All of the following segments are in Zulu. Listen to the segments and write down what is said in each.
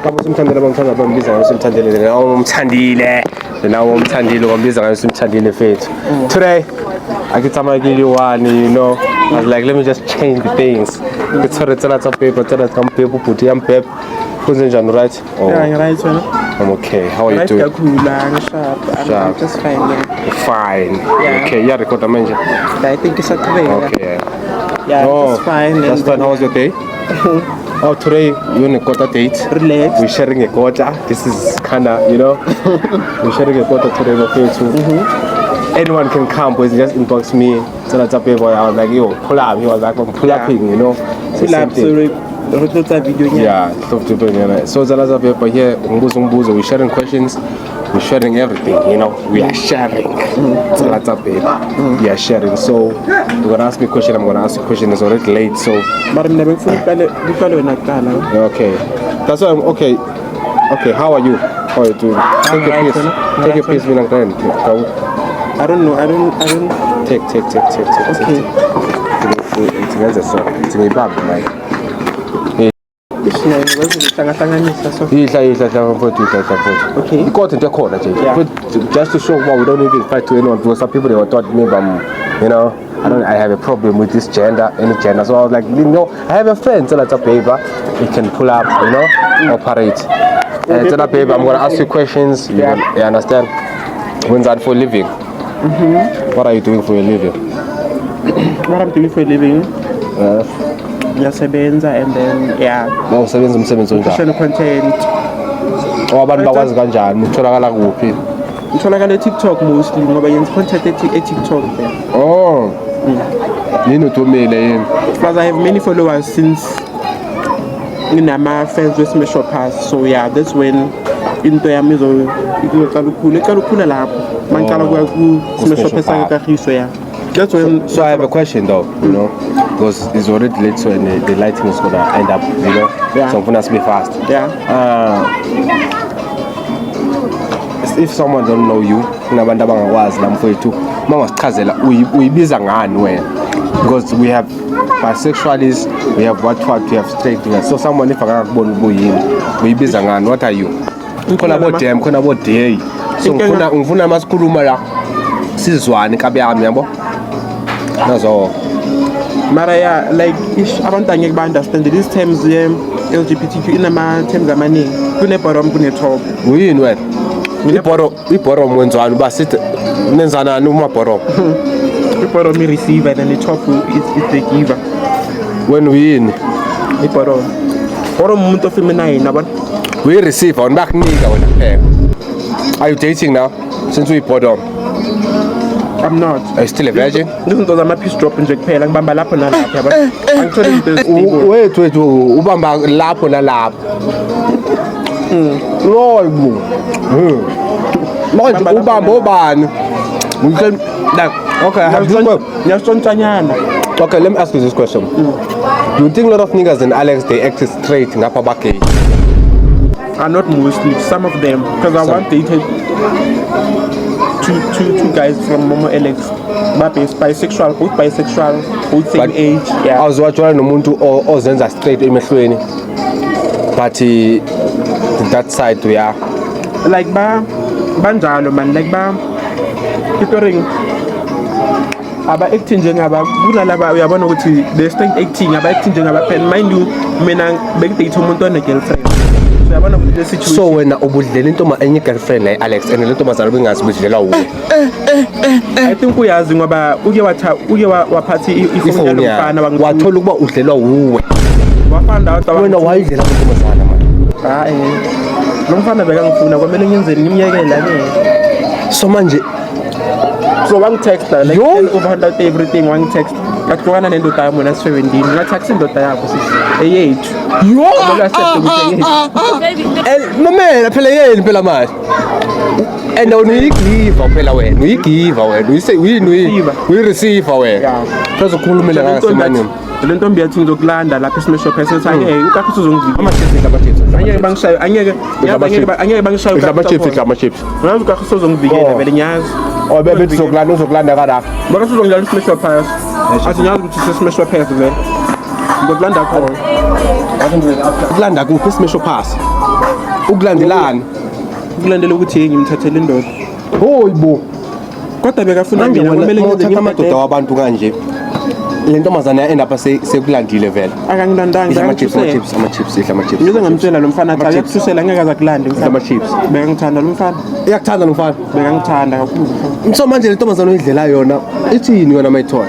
Kama simthandile bangithanda bambiza ngayo simthandile nawo umthandile nawo umthandile bambiza ngayo simthandile mfethu. Today I get some idea one, you know. I was like, let me just change the things. It's for it's a lot of paper, some paper, put it on paper. Who's in John, right? Oh. Yeah, I'm right, man. I'm okay. How are you doing? Sharp. I'm just fine, man. Fine. Yeah. Okay, yeah, record a mention. I think it's okay. Okay. Yeah, just fine. That's fine. How was your day? Oh, today you're on a quarter date. Relax. We're sharing a quarter. This is kinda, you know, we're sharing a quarter today, okay, too. Anyone can come, but just inbox me. So that's a paper. I was like, yo, pull up. He was like, pull up, you know. Pull up. So video. Yeah, so that's a paper here. We're sharing questions. We're sharing everything, you know. We are sharing. So that's a paper. We are sharing. So you're gonna ask me a question. I'm gonna ask you a question. It's already late, so. But I'm never okay. That's why I'm okay. Okay, how are you? How are you doing? Take your piece. Take your piece, me I don't know. Take. Okay. It's a bad, right? Okay. Just to show why we don't even fight to anyone, because some people they were taught me, you know, I have a problem with this gender, any gender. So I was like, you know, I have a friend, so that's a paper, he can pull up, you know, operate. And tell a paper, I'm gonna ask you questions. You understand? When's that for a living? What are you doing for a living? What I'm doing for a living? Ngiyasebenza and then usebenza umsebenzi onjani? Fashion content. Abantu bakwazi kanjani? Utholakala kuphi? Utholakala eTikTok mostly ngoba yenza content eTikTok there. Oh. Yini uthumile yini? Because I have many followers since nginama fans with shoppers. So yeah, that's when into yami iqala ukukhula lapho. Mangicala kuya ku shoppers akahiso yeah. That's when. So I have a question though, you know, because it's already late, so the lighting is gonna end up, you know. Yeah. So I'm gonna be fast. Yeah. If someone don't know you, kunabantu abangakwazi la mfowethu, mangasichazela uyibiza ngani wena? Because we have bisexualists, we have what we have straight. So someone if akakubona ubuyini, uyibiza ngani? What are you? Khona bo dem, khona bo day. So ngifuna masikhuluma la sizwane kabe yami yabo. Nazo. Mara yeah, like abantu angeke ba understand these terms LGBTQ inama terms amaningi. Kune bottom kune top. Uyini wena? Iboro mwenzwana basithi nenzanani uma boro? Iboro mi receiver and the top is the giver. When uyini? Iboro. Boro umuntu ofeminine yabona. We receive on back nigga wena phela. Are you dating now? Since we bottom. I'm not. Are you still a virgin? Izinto zama peace drop nje kuphela ngibamba lapho nalapho yabona. Angithole into stable. Wait ubamba lapho nalapho. Loyibo. Manje ubamba obani? We can like okay, I have this question. Okay, let me ask you this question. Do you think a lot of niggas in Alex they act straight ngapha ba gay? Not mostly, some of them, because I once dated two guys from Momo Alex, but bisexual, both same age. Yeah. I was watching nomuntu ozenza straight emehlweni, but that side yeah. Like banjalo man, like tutoring. Aba acting njengaba kunalaba uyabona ukuthi they start acting aba acting njengaba pen mind you mina bekudate umuntu one girlfriend. So wena ubudlela into enye girlfriend la Alex and lento mazalo bengazi budlela uwe. I think uyazi ngoba uke waphathi ifoni yomfana wathola ukuba udlelwa uwe. Wafanda out wena wayidlela umuntu mazana man. Lo mfana bekangifuna kwamele ngiyenzeni ngimyekela so manje so wangitexta like over everything wangitext ngahlukana nendoda yami na 17 ngathakisa indoda yakho sisi eyethu mamela phela yini phela manje and uyigiva phela wena uyigiva wena uyi receive wena phela ukhulumela ngasemanyeni le ntombi yathi ngizokulanda lapha esimeshop esethi hey ukakho uzongivika angeke bangishaye ama chips ngazi ukakho uzongivikela vele ngiyazi bebe uzokulanda kana bakho uzongilanda esimeshop phasi athi ngiyazi ukuthi sesimeshop phasi vele Ngokulanda khona. ukulanda kuphi isimesho pass ukulandelana Ukulandela ukuthi yini ngimthathele indoda. hoyibo Kodwa bekafuna manje mina kumele ngenze uthatha amadoda ngimthathe. wabantu kanje le ntombazana endapha sekulandile vele Akangilandanga idla ama-chips idla ama-chips Ngize ngamtshela lo mfana cha yakuthusela ngeke azakulande idla ama-chips Bekangithanda lo mfana. iyakuthanda lo mfana Bekangithanda kakhulu. so manje le ntombazana oyidlela yona ithini yona mayithola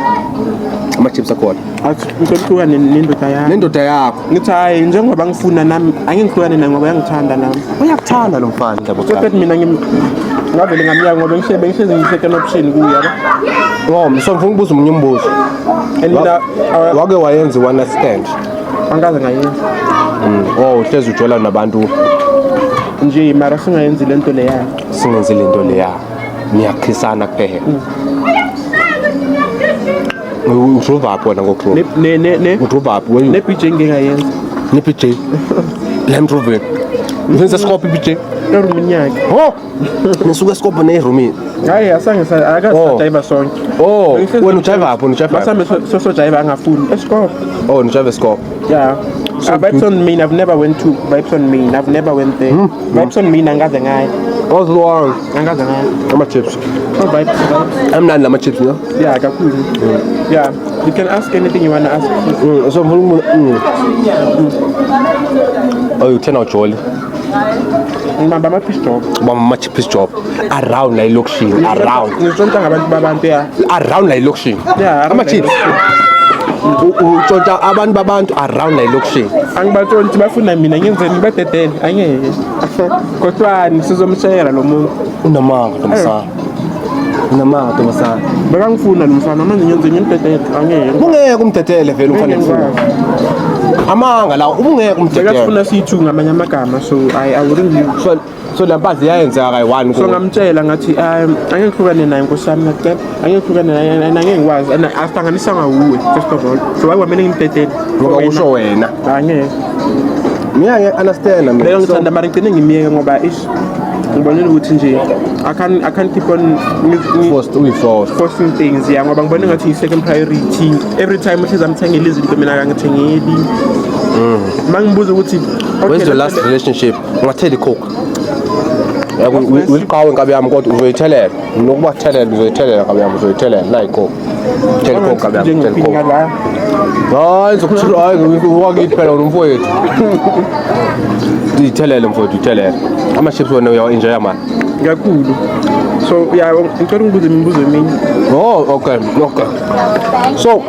ama-chips akhona Athi ngihlukane nendoda yami. nendoda yakho Ngithi hayi njengoba ngifuna nami angihlukane naye ngoba yangithanda nami. uyakuthanda lo mfana Kodwa mina ngavele ngamyaka ngoba ngihlezi ngi-second option kuye yabo. so ngifuna ukubuza omunye umbuzo And mina wake wayenza i-one night stand angaze ngayenza. uhlezi ujola nabantu Nje mara singayenzi lento leya. singenzi le nto leya niyakhisana kuphela udruvaphi wena ngokudruva Ne udruvaphi ne BJ ngingayenza. ne-PJ land rover ngenza scope i-PJ Erumini yakhe. nisuke escope ne-erumini Hayi asange akazijayiva sonke. wena ujayivaphi Basame so jayiva angafuni. Escope. nijayive escope Yeah. Vibes on me, I've never went to Vibes on me, I've never went there. Vibes on me, angaze ngayo. ozilwanga Angaze ngayo. ama-chips Oh, vibes. amnandi lama-chips no Yeah, kakhulu. Yeah, you can ask anything you wanna ask. so uthena ujoli Ngibamba ama-fish job. ubamba ama-chips job around la elokishini Ngishonta ngabantu babantu ya. around la elokishini Yeah, ama-chips utshontsha abantu babantu around la elokishini Angibatshonti bafuna mina ngenzeni ngibadedele. Angeke. Kodwani sizomshayela lo muntu. unamanga ntombazana unamanga ntombazana Bekangifuna lo mfana manje ngenze ngimdedele. Angeke. ubungeke umdedele vele umfana mfuna amanga la ubungeke umdedele Bekafuna siyi-2 ngamanye amagama so I wouldn't leave. so la mpazi yayenzeka kayi-one So ngamtshela ngathi angeke ngihlukane naye nkosami ngacela angeke ngihlukane naye angeke ngikwazi and asihlanganisa ngawuwe first of all so kwamele ngimdedele ngoba usho wena angeke ngiya-understanda leyo ngithanda mara ngigcine ngimiyeke ngoba ngibonile ukuthi nje I can't keep on uyi-force forcing things ya ngoba ngibone ngathi i-second priority every time uhlezi amthengela izinto mina akangithengeli mangibuza ukuthi where's your last relationship ungathela icoke uliqhawe nkabi yami kodwa uzoyithelela nokubathelela uzoyithelela nkabi yami uzoyithelela la icoke thela icoke nkabi yami thela icoke hayi ngizokuthula hayi wakithi phela wena umfowethu uyithelele mfowethu uyithelele ama-chips wena uyawa-enjoya mani kakhulu so ya ngicela ungibuze imibuzo eminye okay so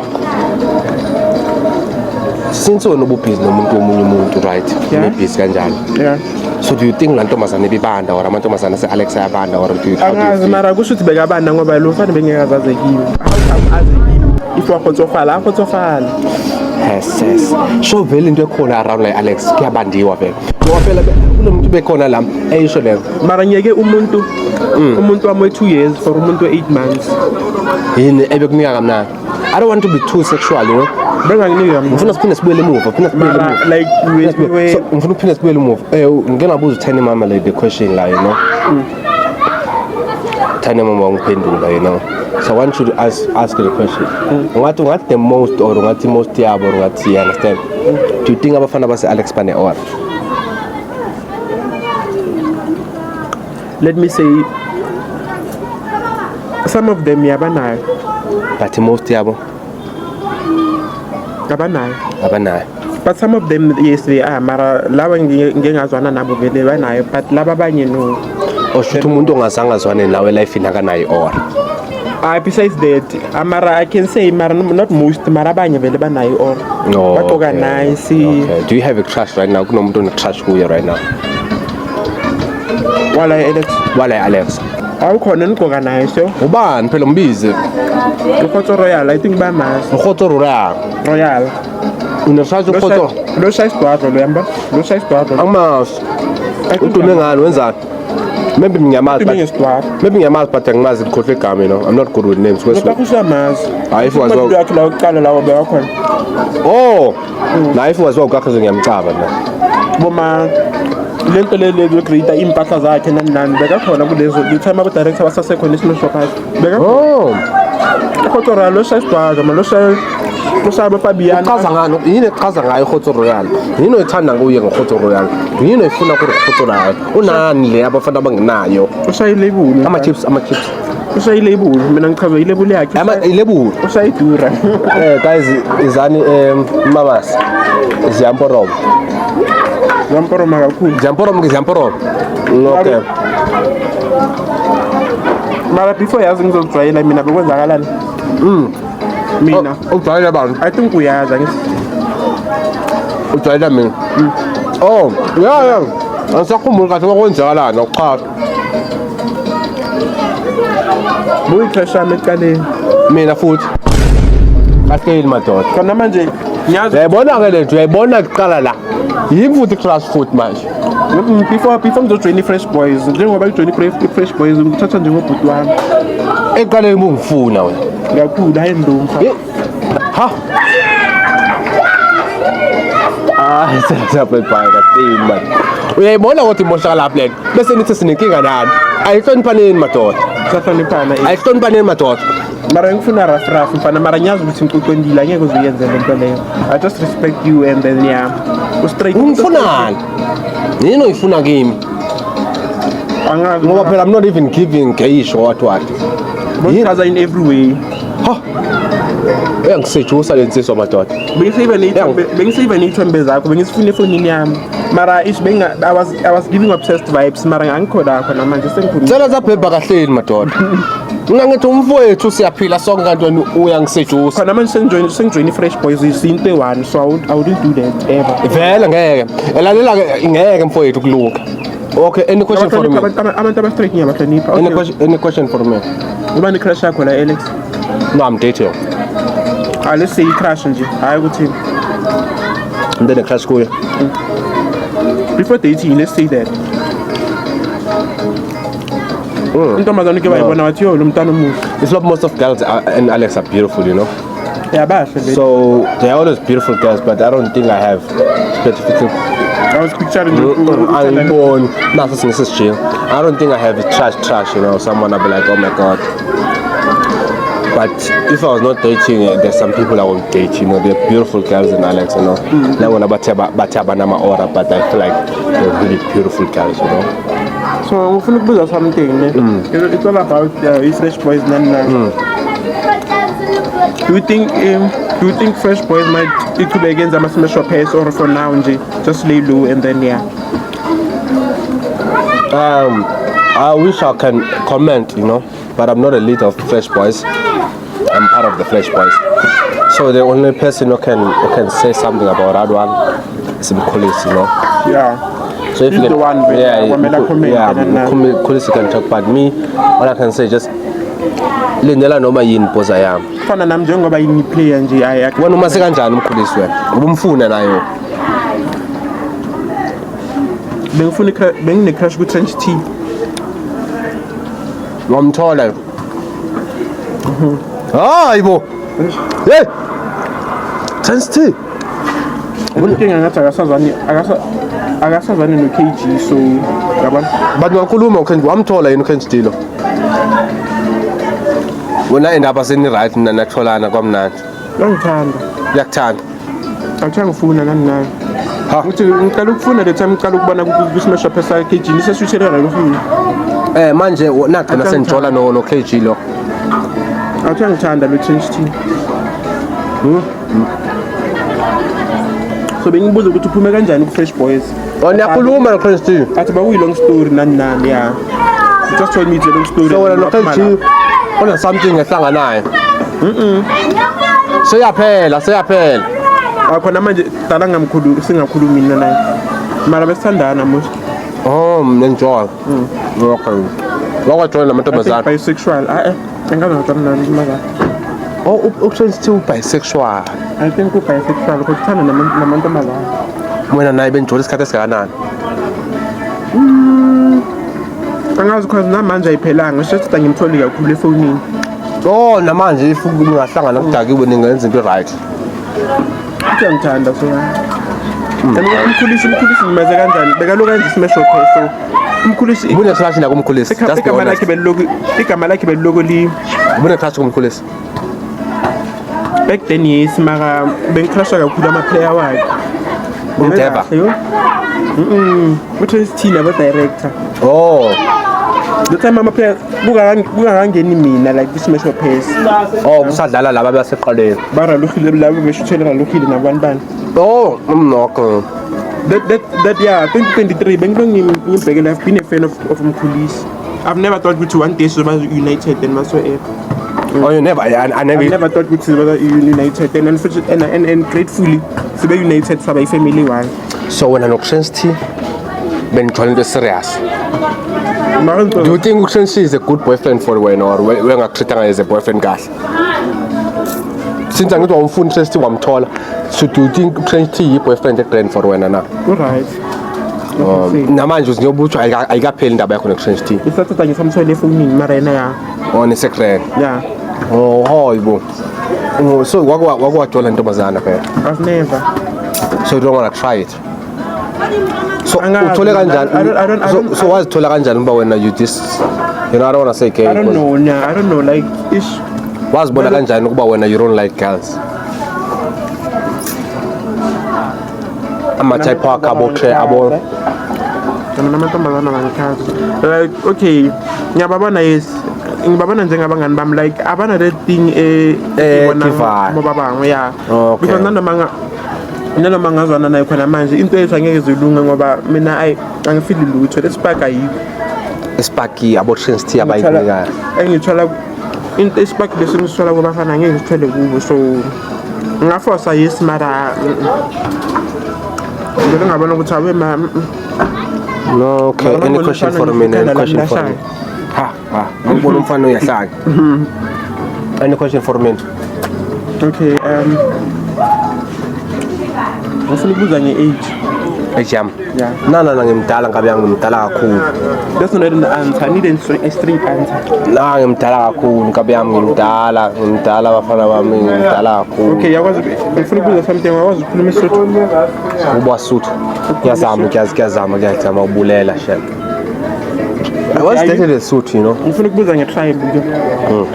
since wena ububhizi nomuntu womunye umuntu right nebhizi kanjalo yeah so do you think la ntombazane ebibanda or amantombazane ase-alex ayabanda or do you angazi mara kusho ukuthi bekabanda ngoba lo mfana bengekazazekile azekile if wakhotsofala akhotsofala yes so vele into ekhona around like alex kuyabandiwa vele ngoba phela kulo muntu bekhona la eyisho leyo mara ngiyeke umuntu wami we-2 years for umuntu we-8 months yini ebekunika kamnandi I don't want to be too sexual, you know. Benganginika Ngifuna siphinde sibuyele emuva, like we So ngifuna uphinde sibuyele emuva. Ngike ngabuza uThani mama like the question la, you know. Thani mama ungiphendula, you know. So I want you to ask the question. Ungathi the most or ungathi most yabo or ungathi, you understand? Do you think abafana base Alex Pane or? let me say some of them yabanayo But most yabo abanayo but some of them yes they are mara lawa ngengazwana nabo vele banayo but laba abanye no oshuthi umuntu ongazange azwane nawe life inakanayo or besides that mara I can say mara not most mara abanye vele banayo or baqoka nice. Okay. Do you have a crush right now? Kunomuntu one-crush kuye right now? Wala Alex awukhona niqoka naye so ubani phela mbize ukhotso royal I think bamazi ukhotso royal uneshazi ukhotso lo size dwadlo lo yamba lo size dwadlo amazi udume ngani wenzani maybe ngiyamazi but angimazi ngikhohlwe igama, you know. I'm not good with names. If was if was ukakhaze ngiyamcaba na boma lento lelo create impahla zakhe nani bekakhona kulezo the time aba director basasekhona isimo shophasi beka khotso lo size dwadlo lo size Usaba Fabian. Uchaza ngani? Yini echaza ngayo iHotel Royal? Yini oyithanda kuye ngeHotel Royal? Yini oyifuna ku Hotel Royal? Unani le abafana abangenayo? Usayilebula. Ama chips. Usayilebula. Mina ngichaza ilebula yakhe. Ilebula. Usayidura. Guys, izani mabas. Ziamporom. Ziamporom kakhulu. Ziamporom. Okay. Mara before yazi ngizojwayela mina bekwenzakalani? Mina. Ujwayela abantu. I think uyazi ngisi. Ujwayela mina. Oh, yeah. Angisakhumbuli kahle okwenzakalana nokuqala. Buyi crash yami eqaleni. Mina futhi. Kahleli madoda. Khona manje ngiyazi Uyayibona ke le nto, uyayibona kuqala la. Yimi futhi class foot manje. before ngizojoin i-Fresh Boys njengoba ngijoin i-Fresh Boys ngithatha njengobhuti wami. Eqaleni bungifuna wena. Kakhulu hayi ndumfa. Ha. Siyaphe kahleli manje. Uyayibona ukuthi imoshaka lapha lento. Bese nithi sinenkinga nani? Ayihloniphane madoda. Sahloniphana. Ayihloniphane madoda. Mara ngifuna rough mfana mara ngiyazi ukuthi ngiqoqondile angeke uzuyenze lento leyo. I just respect you and then yeah. Straight. Ungifunani? Yini oyifuna kimi? Angazi Ngoba phela I'm not even giving cash or what. Bonchaza in every way. Ha. Uyangisejusa lensizwa madoda. Bengisave nithombe zakho bengisifuna efonini yami. Mara I was giving obsessed vibes mara ngangikho lapha namanje sengikhuluma. Cela zabhebha kahleni madoda. Mina ngithi umfowethu siyaphila sonke kanti wena uyangisejusa. Khona manje sengijoin i-Fresh Boys isinto e1 so I wouldn't do that ever. Vele ngeke. Elalela ngeke mfowethu kuluka. Okay, any question for me? Abantu aba-straight ngiyabahlonipha. Any question for me? Ubani crush yakho la Alex? No, I'm dating. Let's say i-crush nje hayi ukuthi And then the crush kuye. before dating let's say that. Intombazane ke bayibona wathi yo lo mntana omuhle. It's not most of girls and Alex are beautiful, you know. Yeah, bahle. So they're always beautiful girls, but I don't think I have specifically. I was picturing I'm born. Nothing is chill. I don't think I have trash, you know. Someone I'll be like, oh my god. But if I was not dating, there's some people I would date, you know. They're beautiful girls in Alex, you know. Like when bataba nama aura, but I feel like they're really beautiful girls, you know. So ngifuna ukubuza something it's all about i-Fresh Boys nani. Do you think Fresh Boys might iqhubeke yenza ama-smash pace or for now nje just lay low and then yeah? I wish I can comment, you know, but I'm not a leader of Fresh Boys. I'm part of the Fresh Boys. So the only person who can say something about that one is Mkhulis, you know. Yeah. So if He's you the one Mkhulis can talk about me. All I can say just lindela noma yini poza yami. Fana nami njengoba yini player nje ayakho. Wena uma sekanjani Mkhulis wena? Ubumfuna nayo. Bengine crush ku Trench T. Wamthola. Hayibo. Hey. Trench T. Inkinga ngathi akasazani no KG so yabona. But ngakhuluma wamthola yini uKenji Dilo. Wena endaba seni right mina natholana kwamnandi. Ngithanda. Yakuthanda. Awuthanga ufuna nani nayo. Ha. Uthi ngicela ukufuna the time ngicela ukubona ku-smash up esa KG niseswitcherera lo futhi. Manje nagcina sengithola no KG lo. Awuthanga ngithanda lo Trench T. So bengibuza ukuthi uphume kanjani ku-Fresh Boys. Niyakhuluma no Trench T. Athi bakuyi long story nani yeah. You just told me it's a long story. So wena no KG kuna something ehlanga naye. Seyaphela. Khona manje dala singakhulumi mina naye. Mara besithandana mos. Oh, enjoy. Okay. Wakwajoyina namantombazana. Bisexual. Engazojona nani maka. Oh, uTrench T bisexual. I think bisexual because uthanda namantombazana. Wena naye benjola isikhathi esingakanani? Angazi because namanje ayiphelanga just ngimtholi kakhulu efonini. Oh, namanje if ungahlangana kudakiwe ningenza into right. Ngithanda so. Umkhulisi ngimaze kanjani? Bekaloku kanje smash up so. Umkhulisi ubune crush la kumkhulisi. Igama lakhe beliloko li. Ubune crush kumkhulisi. back then yes mara bengicrasha kakhulu ama-player wakhe Endeavour. u-2010 aba-director Oh. the time ama-player kungakangeni mina like kwi-smash of pace Oh, kusadlala laba baseqaleni. baraluhile labo beshuthele raluhile nabani bani Oh, okay. that yeah 2023 bengilo ngibhekela I've been a fan of Mkhulisi. I've never thought ukuthi one day soba united and whatsoever. Oh, you never. I I never. never thought ukuthi soba united and unfortunately and gratefully soba united saba family one. So when an auction tea, when joining serious. Do you think auction is a good boyfriend for when or when I treat her as a boyfriend guy? Since I'm going to phone interest I'm taller. So do you think auction is boyfriend friend for when na? Alright. Namanje uzinyobuthi ayikapheli indaba yakho ne-auction tea. Isathatha ngisamthole efonini mara yena ya. Oh, ne secret. Yeah. Oh, hayibo. Oh, so wakwajola intombazana phela. I've never. So you don't want to try it. So Angazi, uthole I kanjani? don't- So wazithola kanjani uba wena you this you know I don't want to say gay. I don't know. Yeah, I don't know like ish. Wazibona kanjani ukuba wena you don't like girls? Ama-type wakho abo namantombazana bangikhazi like okay ngiyababona yes ngibabona njengabangani bami like abana that thing divider. babanga yeah Okay. because nanoma ngazwana naye khona manje into yethu angeke zilunge ngoba mina angifili lutho lespark ayikho isipaki abo-trinity abayinikayo. engithola into ispark bese ngisithola kubafana angeke ngithole kubo so ngafosa yes mara ngeke ngabona ukuthi awe No, okay. Any question for me? Any question for me? Ngibona umfana uyahlanya. Any question for me? okay ngifuna ukubuza nge-age Ejam. yeah Na ngimdala ngabe ngimdala kakhulu. that's not an answer I need a straight answer Na ngimdala kakhulu ngabe ngimdala abafana bami ngimdala kakhulu. okay yakwazi ngifuna ukubuza something wakwazi ukukhuluma isotho UbaSuthu. Kuyazama ubulela shame. I was dated a suit, you know. ngifuna ukubuza nge-tribe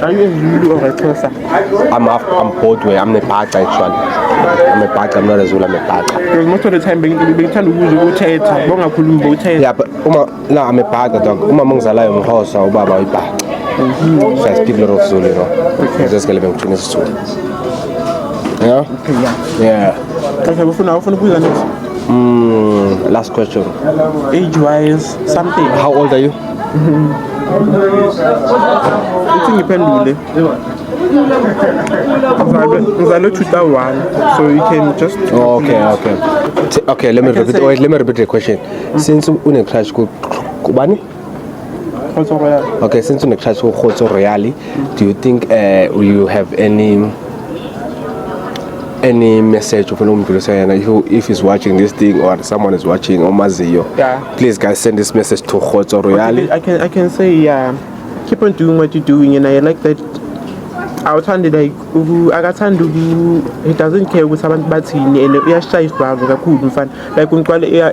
are you a Zulu or a Xhosa I'm both way. I'm a Pacha actually. I'm not a Zulu, I'm a Pacha. because most of the time bengithanda ukubuza ukuthetha bongakhulumi bowuthetha Yeah, but I'm a Pacha dog. Mangizalayo ngihosa ubaba uyipacha. So I speak a lot of Zulu, you know. I'm just living between us two. Yeah? okay yeah Yeah. okay ufuna ukubuza next Last question. age wise something How old are you? ithi ngiphendule ngizalwe 2001 so you can just Oh, okay. Let me repeat the question. Since une crash kubani? also royal Okay, since une crash ku Khotso Royale, do you think you have any message of umuntu saying if he's watching this thing or someone is watching Omaziyo? Yeah. Please guys send this message to Khotso Royale. I can say yeah keep on doing what you're doing and I like that awuthandi like akathandi he doesn't care ukuthi abantu bathini and uyashaya isibhavu kakhulu mfana like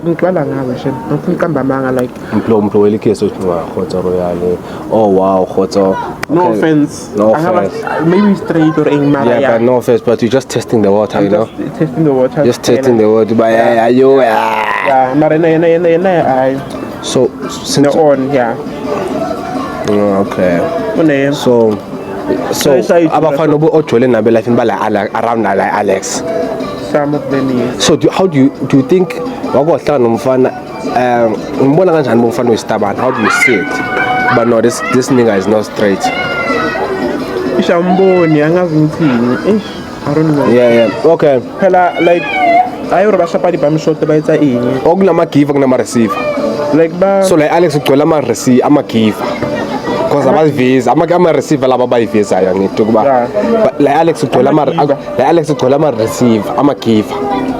ngiqala ngawe shame ngifuna uqamba amanga like Umuntu welikheso Khotso Royale. Oh wow, Khotso. no offense No I have offense. maybe straight or mara Yeah, but no offense, but you're just testing the water, you know. just testing the water Just testing the water. But yeah. yeah mara I So since on yeah okay. une So Sorry, abafana ojole nabe life bala around like Alex. some of them yes So how do you think wakohlala nomfana ngibona kanjani bomfana oyistabana? How do you see it? But no, this nigga is not straight. ishamboni angazi ngithini I don't know Yeah. Okay. phela like ayo bashapadi bamshot bayitsa ini Okunama giver kunama receiver. like ba So like Alex ugcwele ama giver. Because abavisa ama receiver laba bayivisayo ngithi kuba Yeah. but like Alex ugcwele ama receiver ama giver.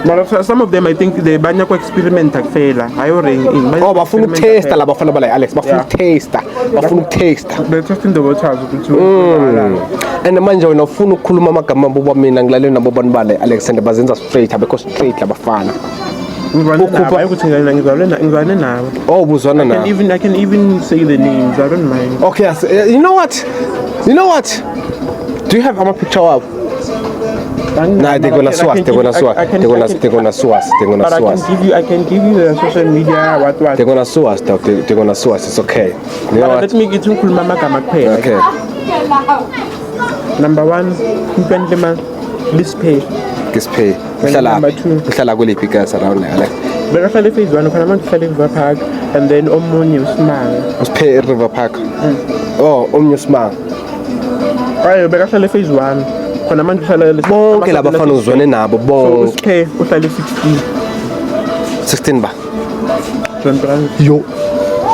but some of them I think they banya ku experiment akufela ayo ring Oh, bafuna ukutesta la bafana bala Alex bafuna ukutesta. they're testing the waters ukuthi And manje wena ufuna ukukhuluma amagama abo mina ngilalele nabo bantu bale Alexander bazenza straight abekho straight labafana. ngizwane nawe Oh, buzwana na. I can even say the names I don't mind Okay, you know what? Do you have a picture of? Nah, they're gonna sue us. They're gonna sue us. They're gonna sue us. They're gonna But sue us. I can give you the social media what. They're gonna sue us. They're gonna sue us. It's okay. You know But what? let me get you kulmama kama kuphela. Okay. Number 1, Mpendlema Lispay. This pay. Number 2. Uhlala kuliphi gas around there? Like, Bekahlala phase 1 khona manje uhlala River Park and then omunye uSimanga. usipay River Park. Oh, Omnyusma. Hayi bekahlala phase 1. Khona manje uhlala Bonke laba bafana uzwane nabo So bonke. uSpay uhlala 16. 16 ba. John Brand. Yo.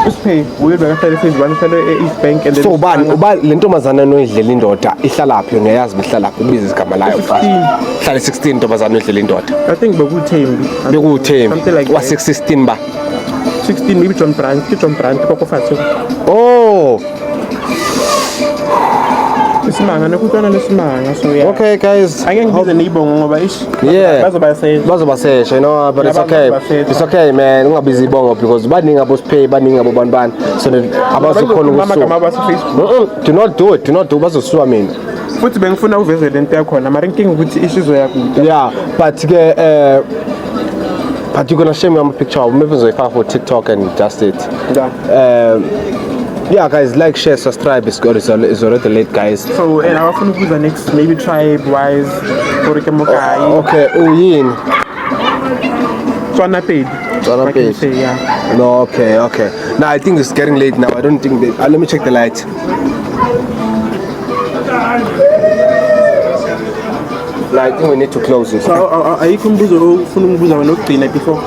uSpay bekahlala phase 1 uhlala eEast Bank and then So ubani le ntombazana noyidlela indoda ihlalaphi ngiyazi behlalaphi ubiza isigama layo fast. Hlala 16 ntombazana noyidlela indoda. I think bekuthembi. Bekuthembi Something like wa that. 16 ba. 16 maybe John Brand koko fatshe. Oh. Isimanga nekutwana lesimanga so yeah. Okay guys. Angeke ngibize neyibongo ngoba ish. Yeah. Bazobayise. Bazobasesha, you know, but it's okay. It's okay, man. Ungabizi ibongo because baningi abosipay, baningi abobanibani. So that abazokhona Mama kama ukusuka. basa Facebook. Do not do it. Do not do. Bazosuwa mina. Futhi bengifuna uveze lento yakhona mara inkinga ukuthi ishizo yakude. Yeah, but but you're gonna share me on my picture. Maybe so if I for TikTok and just it. Yeah, guys, like, share, subscribe. It's good. It's already late, guys. So and abafuna ukuza next maybe tribe wise for ke mokai. Okay, uyini? Tswana paid. Tswana paid. Yeah. No, okay. Now I think it's getting late now. I don't think that. Let me check the light. No, I think we need to close this. So ayikho umbuzo ufuna ukubuza wena ukugcina before.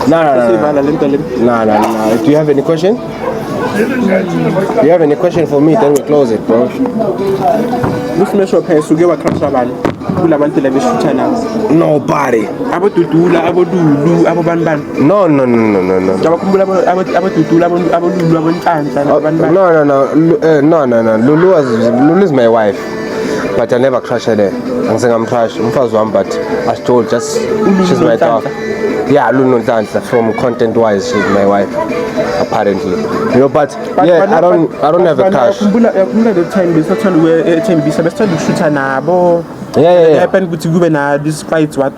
No. Sivala lento le. No. Do you have any question? Do you have any question for me? Then we close it, bro. Lusimesho phela suke wacrash abantu. Kulabantu la beshutha nabo. Nobody. Abodudula, abodulu, abobanibani. No. Abakhumbula abodudula, abodulu, abonhlanhla nabanibani. No. Lulu is my wife, but I never crushed her there. I'm saying I'm crushed. Mfazi wami, but I told just she's my dog. Yeah, Lulu Nonhlanhla from content-wise, she's my wife, apparently. You know, but yeah, I don't have a crush. Yakhumbula the time besathanda uethembisa besithanda ukushutha nabo. Yeah. Happen ukuthi kube na this fight what.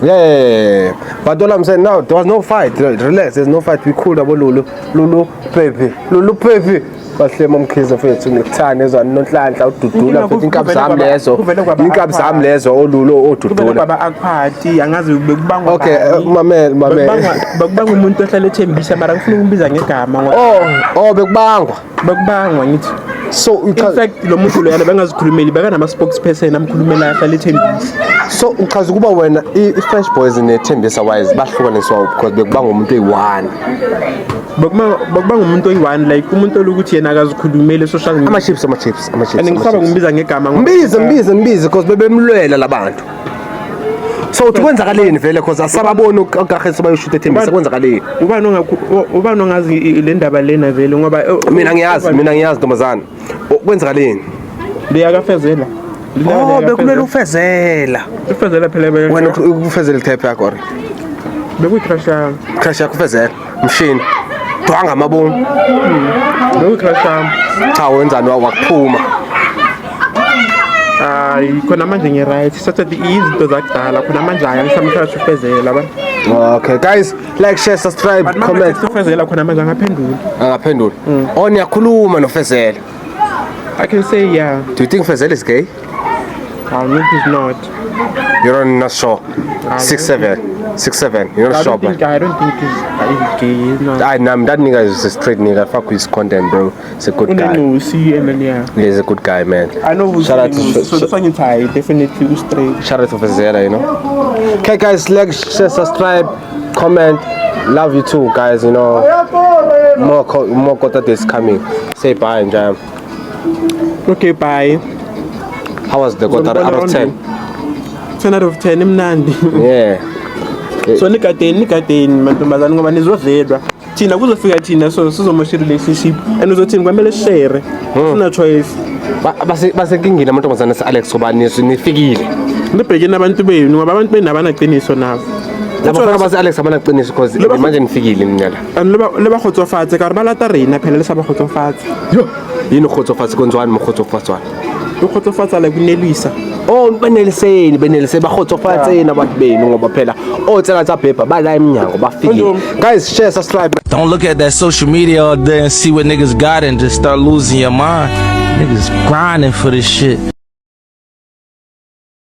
Yeah. But all I'm saying now, there was no fight. Relax, there's no fight. We cool about Lulu Pepe. Bahle momkhize mfethu ngikuthane ezwa noNhlanhla ududula futhi inkabi zami lezo olulo odudula baba akuphathi angazi bekubangwa okay mamela bekubanga umuntu ohlala ethembisa mara ngifuna ukumbiza ngegama ngoba bekubangwa ngithi so in fact lo muntu lo yana bengazikhulumeli bekanama spokesperson amkhulumela ahlala ethembisa so uchaza ukuba wena i-Fresh Boys nethembisa wise bahlukaniswa because bekubanga umuntu oyi-1 bekubanga umuntu oyi-1 like umuntu olukuthi yena akazikhulumeli social media ama-chips and ngisaba ngimbiza ngegama mbize because bebemlwela labantu so uthi kwenzakaleni vele because asababona ukahle sebayoshuta ethembisa kwenzakaleni ubani ongazi le ndaba lena vele ngoba mina ngiyazi ntombazana kwenzakaleni leyakafezela bekumele ufezela phela wena ufezela itype yakho or bekuyicrash yakho ufezela mshini dwanga amabomu bekuyicrash cha wenzani wakuphuma khona manje ngi-right sathi izinto zakudala khona manje angisamcrash ufezela abantu okay guys like share subscribe comment ufezela khona manje angaphendula niyakhuluma nofezela I can say yeah. Do you think Fezela is gay? I think he's not. You're not sure. 6'7". You're not sure, but I don't think he's gay. He's not. That nigga is a straight nigga. Fuck with his content, bro. He's a good guy. He's a good guy, man. I know who's so the song in Thai definitely was straight. Shout out to Fezela, you know. Okay, guys, like, share, subscribe, comment. Love you too, guys. You know, more content is coming. Say bye and jam. Okay, bye. How was the Kota out of 10? 10 out of 10, imnandi. Yeah. So nikateni mantombazana ngoba nizodledwa. Thina kuzofika thina so sizomosha relationship and uzothini kwamele share. Sina choice. Basekingini amantombazana se-Alex sobani nifikile. Nibhekene abantu benu ngoba abantu benu abanaqiniso nabo. Labafana base-Alex abanaqiniso because manje nifikile ninyala. And leba khotsofatse ka re ba lata rena phela le sa ba khotsofatse. Yini khotsofatse konzwani mo khotsofatswana? Lo khotsofatsa la kunelisa. oh beneliseni ba khotsofatseni abantu benu ngoba phela otsenga tsa paper ba la eminyango bafike guys share subscribe. Don't look at that social media all day and see what niggas got and just start losing your mind. Niggas grinding for this shit.